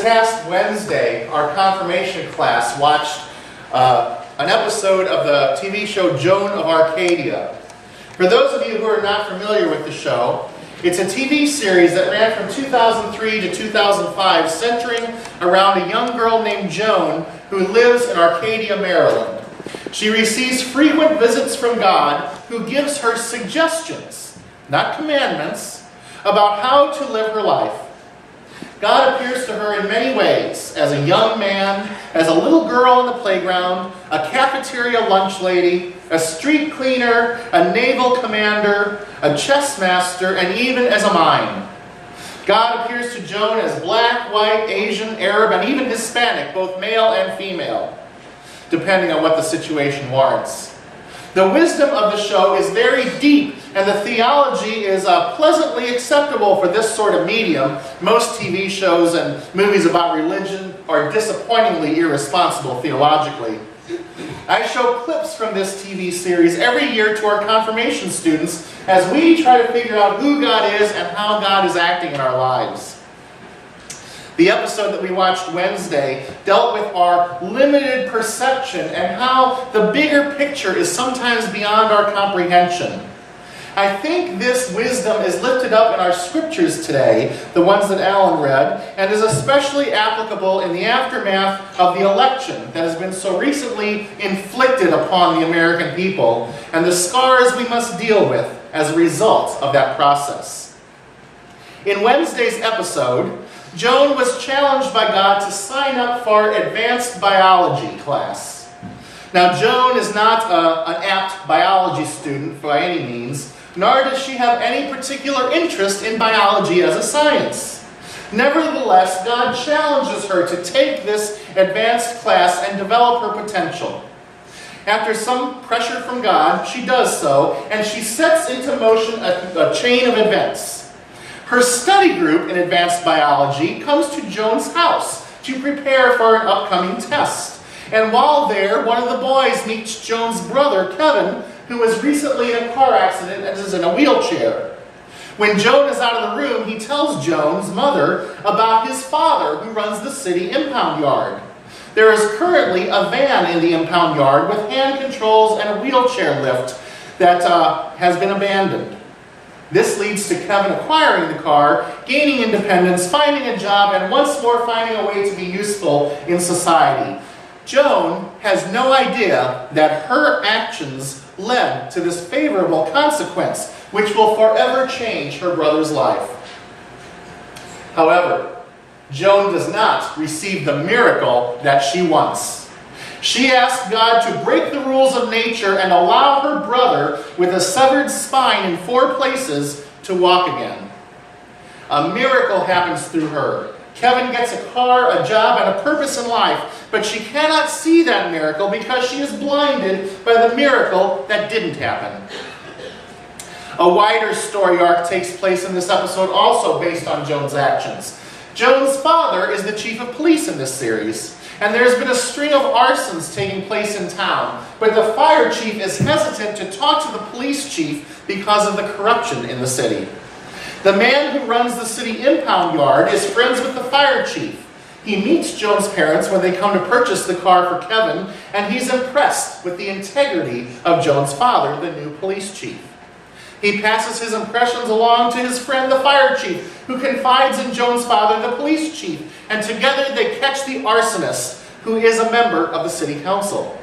Past Wednesday, our confirmation class watched an episode of the TV show Joan of Arcadia. For those of you who are not familiar with the show, it's a TV series that ran from 2003 to 2005, centering around a young girl named Joan who lives in Arcadia, Maryland. She receives frequent visits from God, who gives her suggestions, not commandments, about how to live her life. God appears to her in many ways, as a young man, as a little girl in the playground, a cafeteria lunch lady, a street cleaner, a naval commander, a chess master, and even as a mime. God appears to Joan as black, white, Asian, Arab, and even Hispanic, both male and female, depending on what the situation warrants. The wisdom of the show is very deep, and the theology is pleasantly acceptable for this sort of medium. Most TV shows and movies about religion are disappointingly irresponsible theologically. I show clips from this TV series every year to our confirmation students as we try to figure out who God is and how God is acting in our lives. The episode that we watched Wednesday dealt with our limited perception and how the bigger picture is sometimes beyond our comprehension. I think this wisdom is lifted up in our scriptures today, the ones that Alan read, and is especially applicable in the aftermath of the election that has been so recently inflicted upon the American people, and the scars we must deal with as a result of that process. In Wednesday's episode, Joan was challenged by God to sign up for advanced biology class. Now, Joan is not an apt biology student by any means, nor does she have any particular interest in biology as a science. Nevertheless, God challenges her to take this advanced class and develop her potential. After some pressure from God, she does so, and she sets into motion a chain of events. Her study group in advanced biology comes to Joan's house to prepare for an upcoming test. And while there, one of the boys meets Joan's brother, Kevin, who was recently in a car accident and is in a wheelchair. When Joan is out of the room, he tells Joan's mother about his father, who runs the city impound yard. There is currently a van in the impound yard with hand controls and a wheelchair lift that has been abandoned. This leads to Kevin acquiring the car, gaining independence, finding a job, and once more finding a way to be useful in society. Joan has no idea that her actions led to this favorable consequence, which will forever change her brother's life. However, Joan does not receive the miracle that she wants. She asks God to break the rules of nature and allow her brother with a severed spine in 4 places to walk again. A miracle happens through her. Kevin gets a car, a job, and a purpose in life, but she cannot see that miracle because she is blinded by the miracle that didn't happen. A wider story arc takes place in this episode, also based on Joan's actions. Joan's father is the chief of police in this series, and there's been a string of arsons taking place in town, but the fire chief is hesitant to talk to the police chief because of the corruption in the city. The man who runs the city impound yard is friends with the fire chief. He meets Joan's parents when they come to purchase the car for Kevin, and he's impressed with the integrity of Joan's father, the new police chief. He passes his impressions along to his friend, the fire chief, who confides in Joan's father, the police chief, and together they catch the arsonist, who is a member of the city council.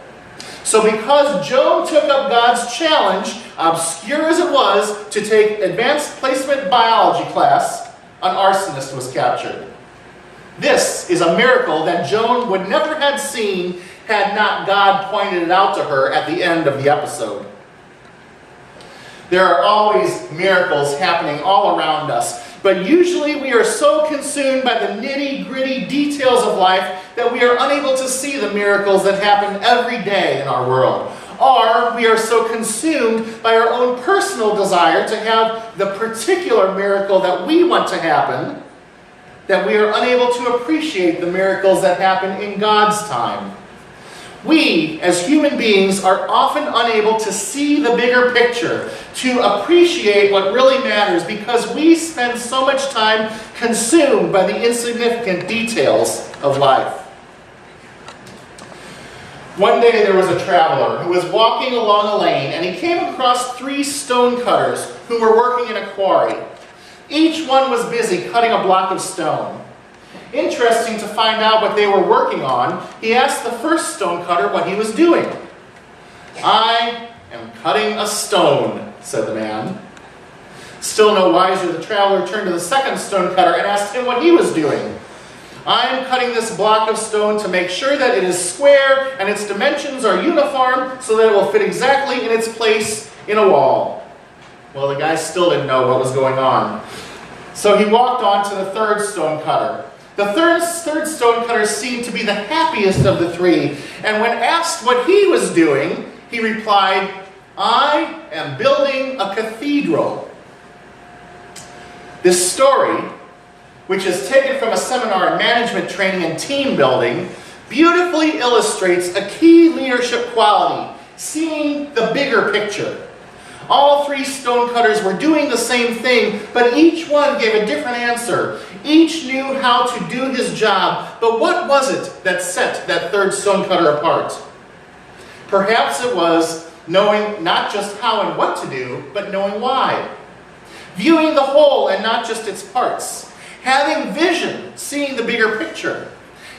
So because Joan took up God's challenge, obscure as it was, to take advanced placement biology class, an arsonist was captured. This is a miracle that Joan would never have seen had not God pointed it out to her at the end of the episode. There are always miracles happening all around us, but usually we are so consumed by the nitty-gritty details of life that we are unable to see the miracles that happen every day in our world. Or we are so consumed by our own personal desire to have the particular miracle that we want to happen that we are unable to appreciate the miracles that happen in God's time. We, as human beings, are often unable to see the bigger picture, to appreciate what really matters, because we spend so much time consumed by the insignificant details of life. One day there was a traveler who was walking along a lane, and he came across 3 stonecutters who were working in a quarry. Each one was busy cutting a block of stone. Interesting to find out what they were working on, he asked the first stonecutter what he was doing. "I am cutting a stone," said the man. Still no wiser, the traveler turned to the second stonecutter and asked him what he was doing. "I am cutting this block of stone to make sure that it is square and its dimensions are uniform so that it will fit exactly in its place in a wall." Well, the guy still didn't know what was going on. So he walked on to the third stonecutter. The third stonecutter seemed to be the happiest of the 3, and when asked what he was doing, he replied, "I am building a cathedral." This story, which is taken from a seminar in management training and team building, beautifully illustrates a key leadership quality: seeing the bigger picture. All 3 stonecutters were doing the same thing, but each one gave a different answer. Each knew how to do his job, but what was it that set that third stonecutter apart? Perhaps it was knowing not just how and what to do, but knowing why. Viewing the whole and not just its parts. Having vision, seeing the bigger picture.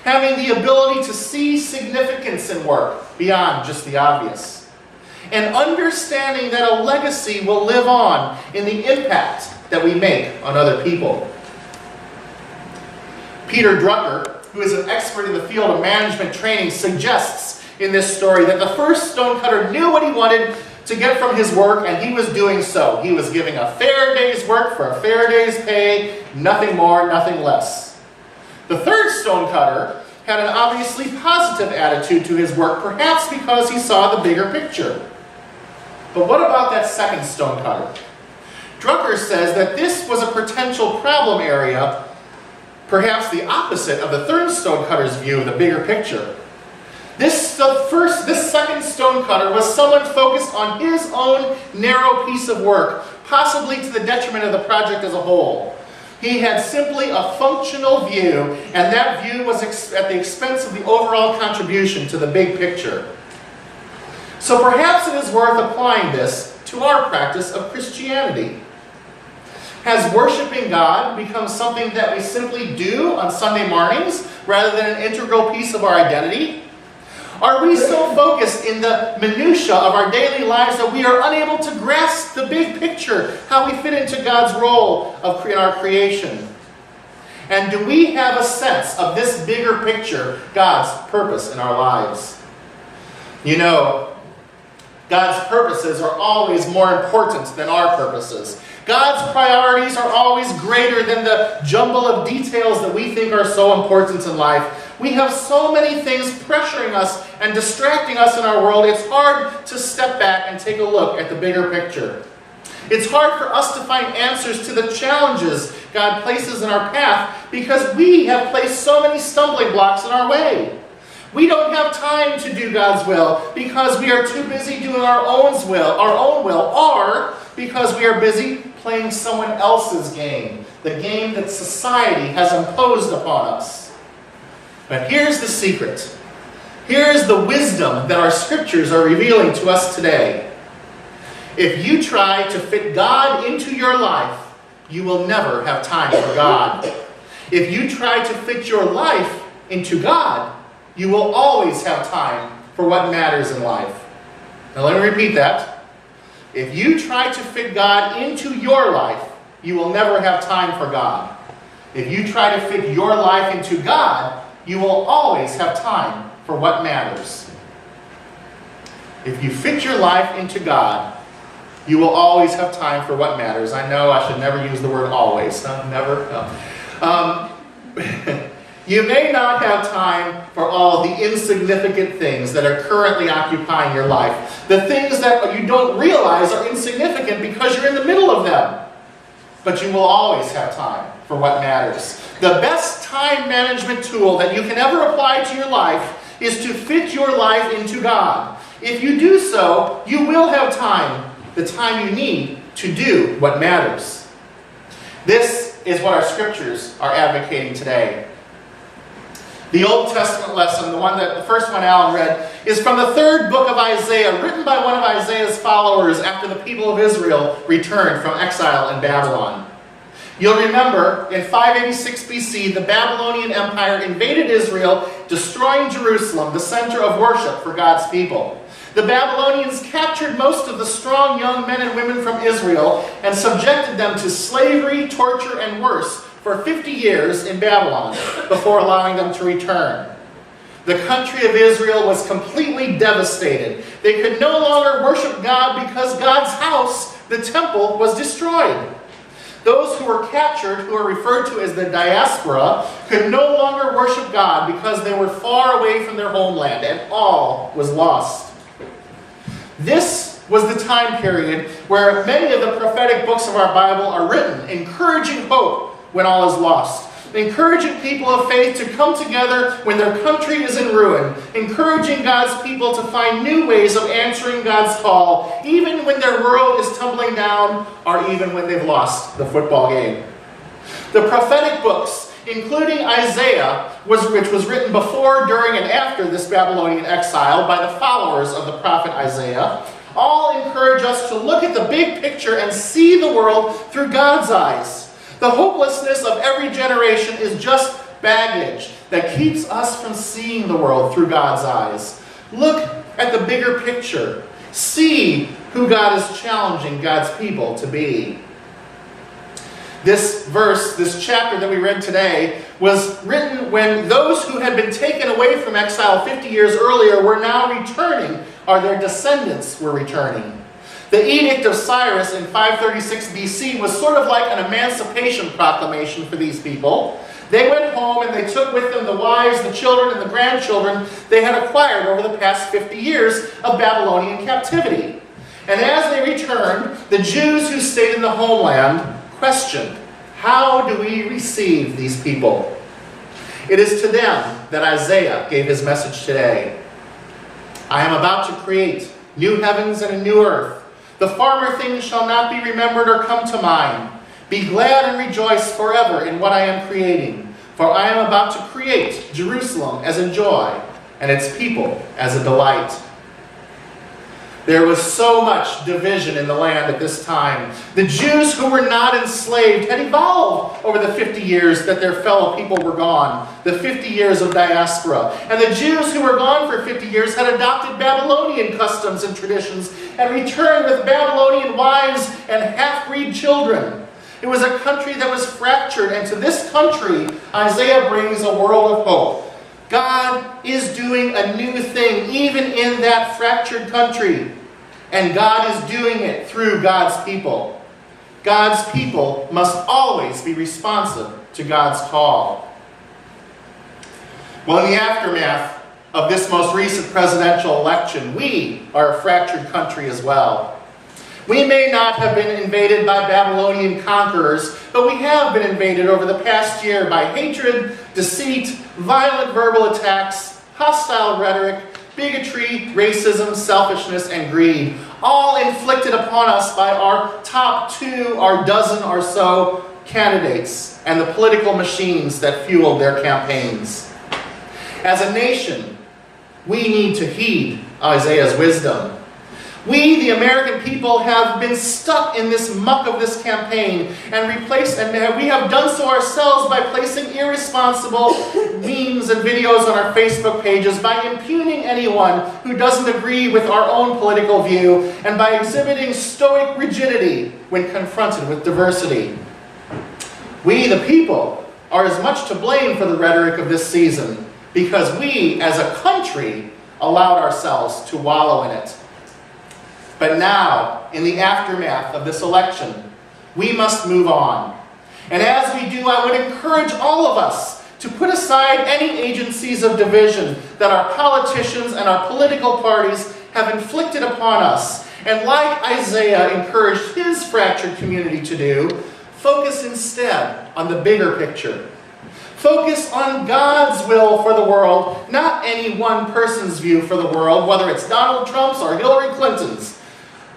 Having the ability to see significance in work beyond just the obvious. And understanding that a legacy will live on in the impact that we make on other people. Peter Drucker, who is an expert in the field of management training, suggests in this story that the first stonecutter knew what he wanted to get from his work, and he was doing so. He was giving a fair day's work for a fair day's pay, nothing more, nothing less. The third stonecutter had an obviously positive attitude to his work, perhaps because he saw the bigger picture. But what about that second stonecutter? Drucker says that this was a potential problem area, perhaps the opposite of the third stonecutter's view of the bigger picture. This second stonecutter was someone focused on his own narrow piece of work, possibly to the detriment of the project as a whole. He had simply a functional view, and that view was at the expense of the overall contribution to the big picture. So perhaps it is worth applying this to our practice of Christianity. Has worshiping God become something that we simply do on Sunday mornings rather than an integral piece of our identity? Are we so focused in the minutiae of our daily lives that we are unable to grasp the big picture, how we fit into God's role in our creation? And do we have a sense of this bigger picture, God's purpose in our lives? You know, God's purposes are always more important than our purposes. God's priorities are always greater than the jumble of details that we think are so important in life. We have so many things pressuring us and distracting us in our world, it's hard to step back and take a look at the bigger picture. It's hard for us to find answers to the challenges God places in our path because we have placed so many stumbling blocks in our way. We don't have time to do God's will because we are too busy doing our own will, or because we are busy playing someone else's game, the game that society has imposed upon us. But here's the secret. Here is the wisdom that our scriptures are revealing to us today. If you try to fit God into your life, you will never have time for God. If you try to fit your life into God, you will always have time for what matters in life. Now let me repeat that. If you try to fit God into your life, you will never have time for God. If you try to fit your life into God, you will always have time for what matters. If you fit your life into God, you will always have time for what matters. I know I should never use the word always. Never. No. You may not have time for all the insignificant things that are currently occupying your life. The things that you don't realize are insignificant because you're in the middle of them. But you will always have time for what matters. The best time management tool that you can ever apply to your life is to fit your life into God. If you do so, you will have time, the time you need to do what matters. This is what our scriptures are advocating today. The Old Testament lesson, the first one Alan read, is from the third book of Isaiah, written by one of Isaiah's followers after the people of Israel returned from exile in Babylon. You'll remember, in 586 BC, the Babylonian Empire invaded Israel, destroying Jerusalem, the center of worship for God's people. The Babylonians captured most of the strong young men and women from Israel and subjected them to slavery, torture, and worse for 50 years in Babylon before allowing them to return. The country of Israel was completely devastated. They could no longer worship God because God's house, the temple, was destroyed. Those who were captured, who are referred to as the diaspora, could no longer worship God because they were far away from their homeland, and all was lost. This was the time period where many of the prophetic books of our Bible are written, encouraging hope when all is lost, encouraging people of faith to come together when their country is in ruin, encouraging God's people to find new ways of answering God's call, even when their world is tumbling down or even when they've lost the football game. The prophetic books, including Isaiah, which was written before, during, and after this Babylonian exile by the followers of the prophet Isaiah, all encourage us to look at the big picture and see the world through God's eyes. The hopelessness of every generation is just baggage that keeps us from seeing the world through God's eyes. Look at the bigger picture. See who God is challenging God's people to be. This verse, this chapter that we read today, was written when those who had been taken away from exile 50 years earlier were now returning, or their descendants were returning. The Edict of Cyrus in 536 BC was sort of like an emancipation proclamation for these people. They went home and they took with them the wives, the children, and the grandchildren they had acquired over the past 50 years of Babylonian captivity. And as they returned, the Jews who stayed in the homeland questioned, how do we receive these people? It is to them that Isaiah gave his message today. I am about to create new heavens and a new earth. The former things shall not be remembered or come to mind. Be glad and rejoice forever in what I am creating. For I am about to create Jerusalem as a joy, and its people as a delight. There was so much division in the land at this time. The Jews who were not enslaved had evolved over the 50 years that their fellow people were gone, the 50 years of diaspora. And the Jews who were gone for 50 years had adopted Babylonian customs and traditions and returned with Babylonian wives and half-breed children. It was a country that was fractured, and to this country, Isaiah brings a world of hope. God is doing a new thing even in that fractured country. And God is doing it through God's people. God's people must always be responsive to God's call. Well, in the aftermath of this most recent presidential election, we are a fractured country as well. We may not have been invaded by Babylonian conquerors, but we have been invaded over the past year by hatred, deceit, violent verbal attacks, hostile rhetoric, bigotry, racism, selfishness, and greed, all inflicted upon us by our top 2 or dozen or so candidates and the political machines that fueled their campaigns. As a nation, we need to heed Isaiah's wisdom. We, the American people, have been stuck in this muck of this campaign and we have done so ourselves by placing irresponsible memes and videos on our Facebook pages, by impugning anyone who doesn't agree with our own political view, and by exhibiting stoic rigidity when confronted with diversity. We, the people, are as much to blame for the rhetoric of this season because we, as a country, allowed ourselves to wallow in it. But now, in the aftermath of this election, we must move on. And as we do, I would encourage all of us to put aside any agencies of division that our politicians and our political parties have inflicted upon us. And like Isaiah encouraged his fractured community to do, focus instead on the bigger picture. Focus on God's will for the world, not any one person's view for the world, whether it's Donald Trump's or Hillary Clinton's.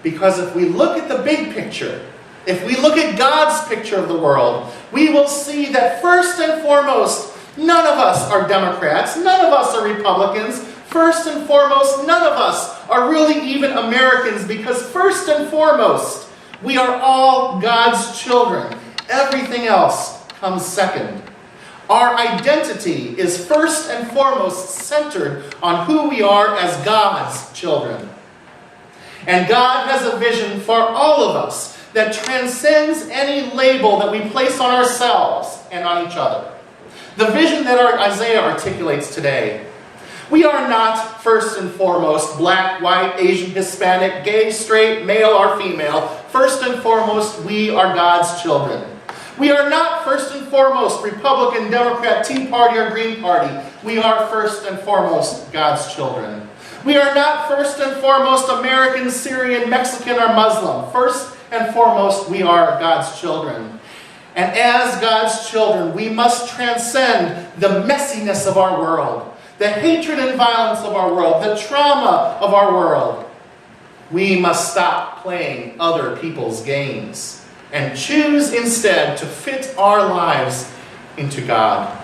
Because if we look at the big picture, if we look at God's picture of the world, we will see that first and foremost, none of us are Democrats, none of us are Republicans. First and foremost, none of us are really even Americans, because first and foremost, we are all God's children. Everything else comes second. Our identity is first and foremost centered on who we are as God's children. And God has a vision for all of us that transcends any label that we place on ourselves and on each other. The vision that Isaiah articulates today. We are not first and foremost black, white, Asian, Hispanic, gay, straight, male, or female. First and foremost, we are God's children. We are not first and foremost Republican, Democrat, Tea Party, or Green Party. We are first and foremost God's children. We are not first and foremost American, Syrian, Mexican, or Muslim. First and foremost, we are God's children. And as God's children, we must transcend the messiness of our world, the hatred and violence of our world, the trauma of our world. We must stop playing other people's games and choose instead to fit our lives into God.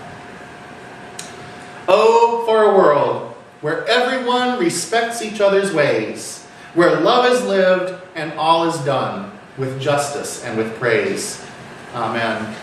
Oh, for a world where everyone respects each other's ways, where love is lived and all is done with justice and with praise. Amen.